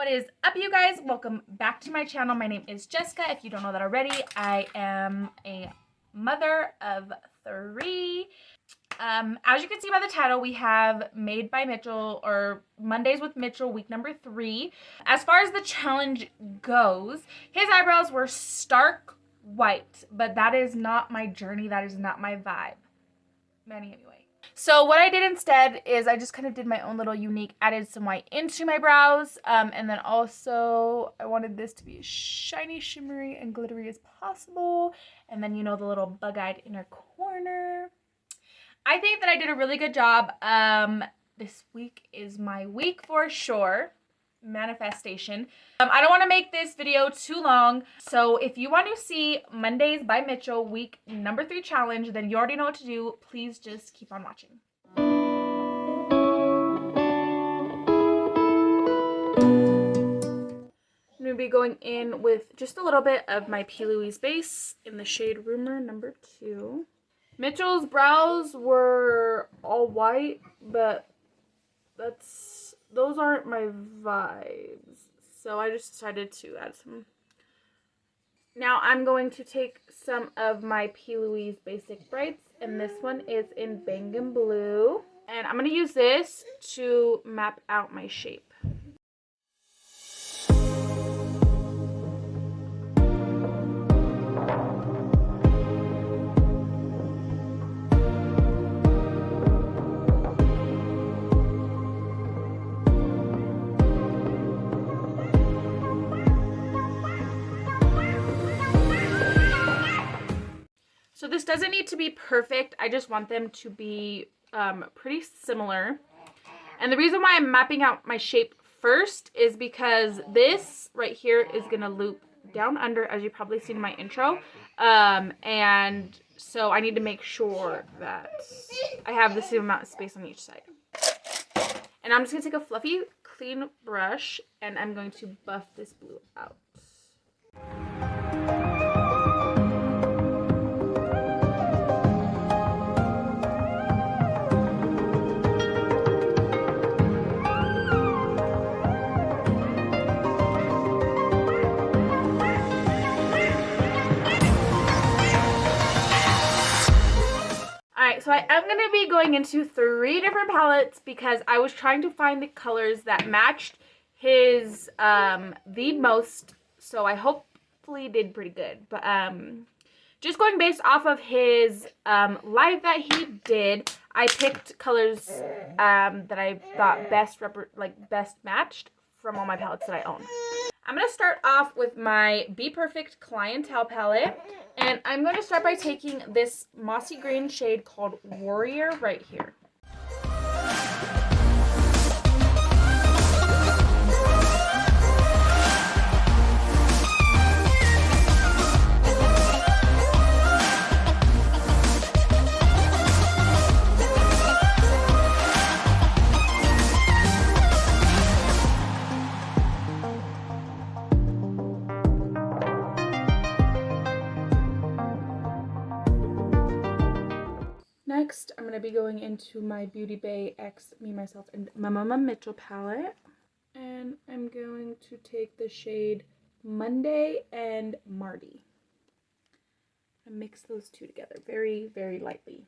What is up, you guys? Welcome back to my channel. My name is Jessica. If you don't know that already, I am a mother of 3. As you can see by the title, we have Made by Mitchell, or Mondays with Mitchell, week number 3. As far as the challenge goes, his eyebrows were stark white, but that is not my journey. That is not my vibe. Anyway. So what I did instead is I just kind of did my own little unique, added some white into my brows. And then also I wanted this to be as shiny, shimmery, and glittery as possible. And then, you know, the little bug-eyed inner corner. I think that I did a really good job. This week is my week for sure. Manifestation. I don't want to make this video too long, so if you want to see Mondays by Mitchell week number 3 challenge, then you already know what to do. Please just keep on watching. I'm going to be going in with just a little bit of my P. Louise base in the shade Rumor number 2. Mitchell's brows were all white, but those aren't my vibes. So I just decided to add some. Now I'm going to take some of my P. Louise Basic Brights, and this one is in Bangin' Blue. And I'm going to use this to map out my shape. So this doesn't need to be perfect. I just want them to be pretty similar. And the reason why I'm mapping out my shape first is because this right here is going to loop down under, as you probably seen in my intro. And so I need to make sure that I have the same amount of space on each side. And I'm just going to take a fluffy, clean brush, and I'm going to buff this blue out. So I am going to be going into 3 different palettes because I was trying to find the colors that matched his the most. So I hopefully did pretty good. But just going based off of his live that he did, I picked colors that I thought best matched from all my palettes that I own. I'm going to start off with my Be Perfect Clientele palette. And I'm going to start by taking this mossy green shade called Warrior right here. Next, I'm going to be going into my Beauty Bay X Me, Myself, and Mama Mitchell palette. And I'm going to take the shade Monday and Marty. And mix those two together very, very lightly.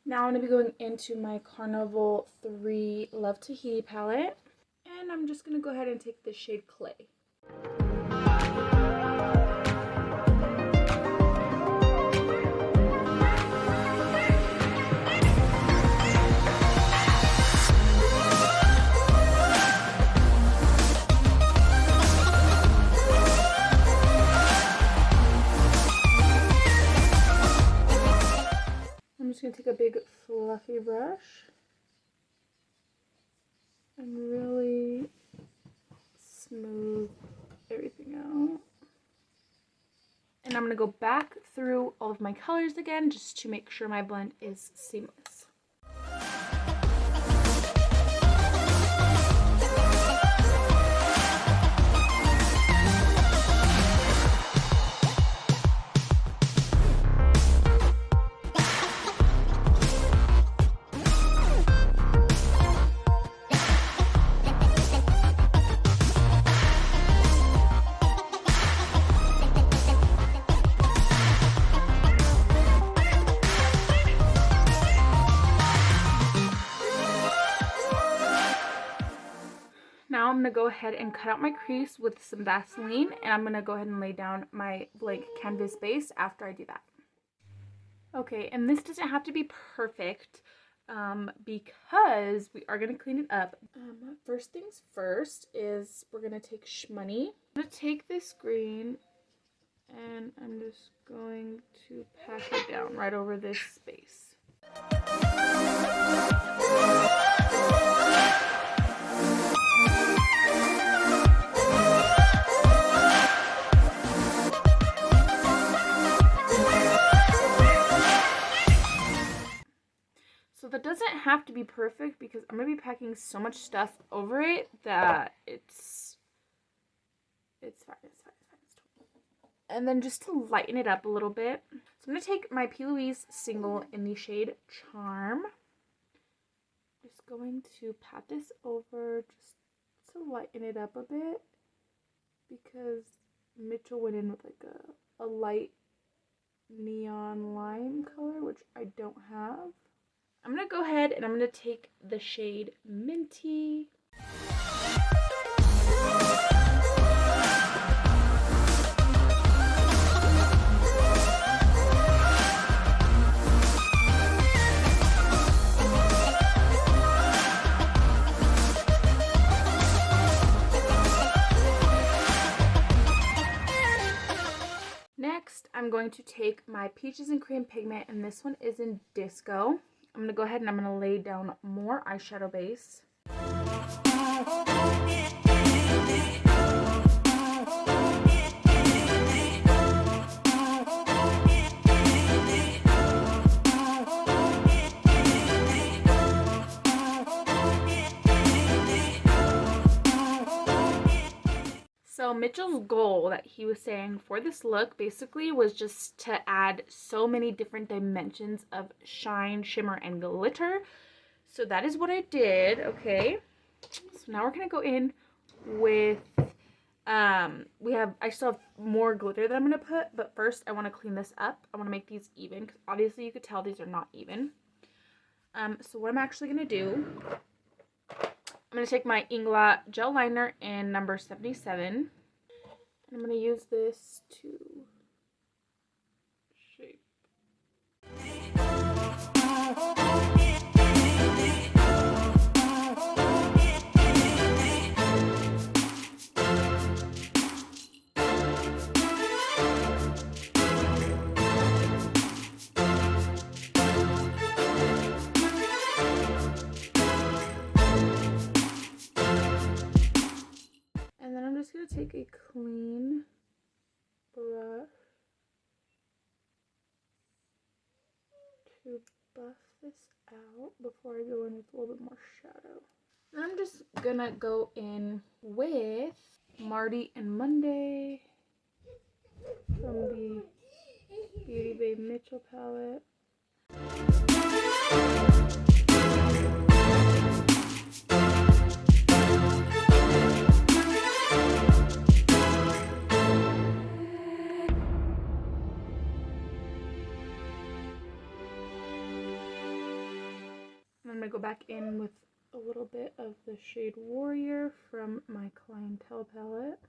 Now I'm going to be going into my Carnival 3 Love Tahiti palette. And I'm just going to go ahead and take the shade Clay. I'm just going to take a big fluffy brush and really smooth everything out. And I'm going to go back through all of my colors again just to make sure my blend is seamless. now I'm going to go ahead and cut out my crease with some Vaseline, and I'm going to go ahead and lay down my blank canvas base after I do that. Okay, and this doesn't have to be perfect because we are going to clean it up. First things first is we're going to take Shmoney. I'm going to take this green and I'm just going to pack it down right over this space. So that doesn't have to be perfect because I'm going to be packing so much stuff over it that it's fine. And then just to lighten it up a little bit, so I'm going to take my P. Louise single in the shade Charm. Just going to pat this over just to lighten it up a bit because Mitchell went in with like a light neon lime color, which I don't have. I'm going to go ahead and I'm going to take the shade Minty. Next, I'm going to take my Peaches and Cream pigment, and this one is in Disco. I'm going to go ahead and I'm going to lay down more eyeshadow base. So Mitchell's goal that he was saying for this look basically was just to add so many different dimensions of shine, shimmer, and glitter. So that is what I did, okay? So now we're going to go in with, I still have more glitter that I'm going to put, but first I want to clean this up. I want to make these even, because obviously you could tell these are not even. So what I'm actually going to do, I'm going to take my Inglot gel liner in number 77. And I'm going to use this to shape. Take a clean brush to buff this out before I go in with a little bit more shadow. Then I'm just gonna go in with Marty and Monday from the Beauty Bay Mitchell palette. I'm going to go back in with a little bit of the shade Warrior from my Clientele palette.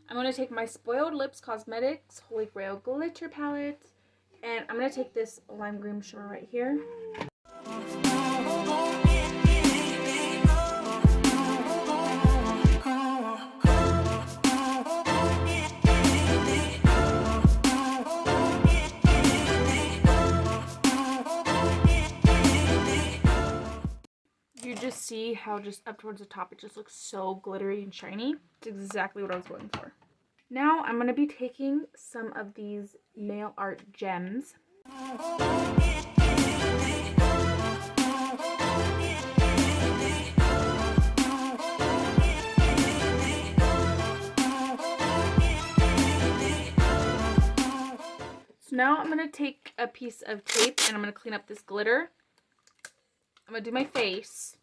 I'm going to take my Spoiled Lips Cosmetics Holy Grail Glitter palette, and I'm going to take this lime green shimmer right here. You just see how just up towards the top it just looks so glittery and shiny. It's exactly what I was going for. Now I'm going to be taking some of these nail art gems. So now I'm going to take a piece of tape and I'm going to clean up this glitter. I'm going to do my face.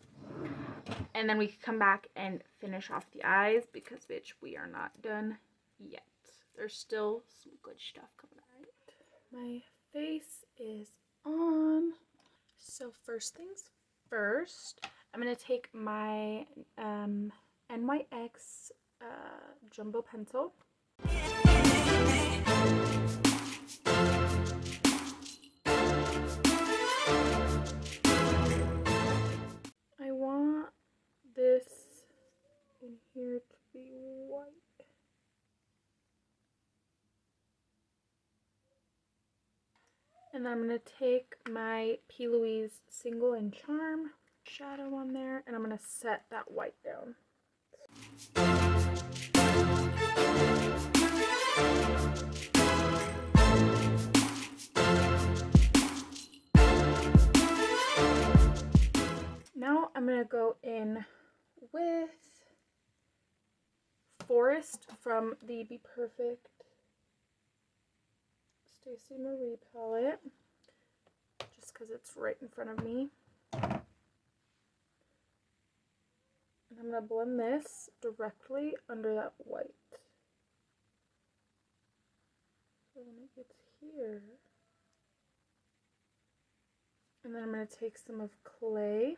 And then we can come back and finish off the eyes because, bitch, we are not done yet. There's still some good stuff coming out. My face is on. So first things first, I'm going to take my NYX jumbo pencil. I want this in here to be white. And then I'm going to take my P. Louise Single and Charm shadow on there, and I'm going to set that white down. Now I'm going to go in with Forest from the Be Perfect Stacey Marie palette, just because it's right in front of me. And I'm going to blend this directly under that white. So when it gets here, and then I'm going to take some of Clay.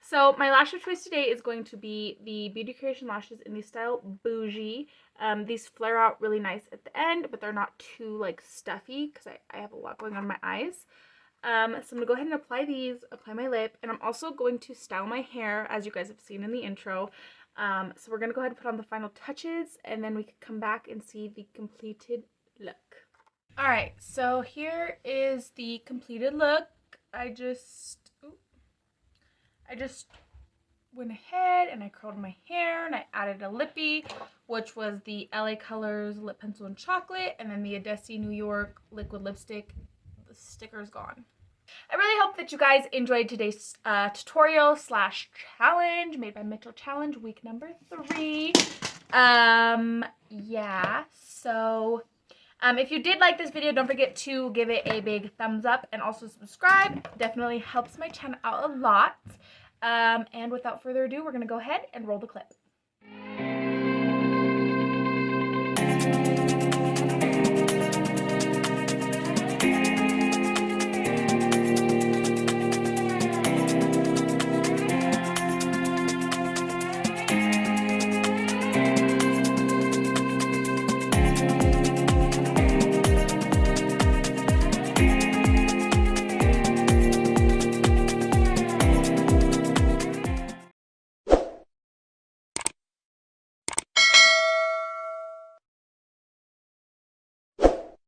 So my lash of choice today is going to be the Beauty Creation lashes in the style Bougie. These flare out really nice at the end, but they're not too like stuffy because I have a lot going on in my eyes. So I'm going to go ahead and apply these, apply my lip, and I'm also going to style my hair as you guys have seen in the intro. So we're going to go ahead and put on the final touches, and then we can come back and see the completed look. Alright, so here is the completed look. I just went ahead and I curled my hair and I added a lippy, which was the LA Colors Lip Pencil in Chocolate, and then the Adesi New York Liquid Lipstick. The sticker's gone. I really hope that you guys enjoyed today's tutorial slash challenge made by Mitchell Challenge week number 3. Yeah, so if you did like this video, don't forget to give it a big thumbs up and also subscribe. Definitely helps my channel out a lot. And without further ado, we're going to go ahead and roll the clip.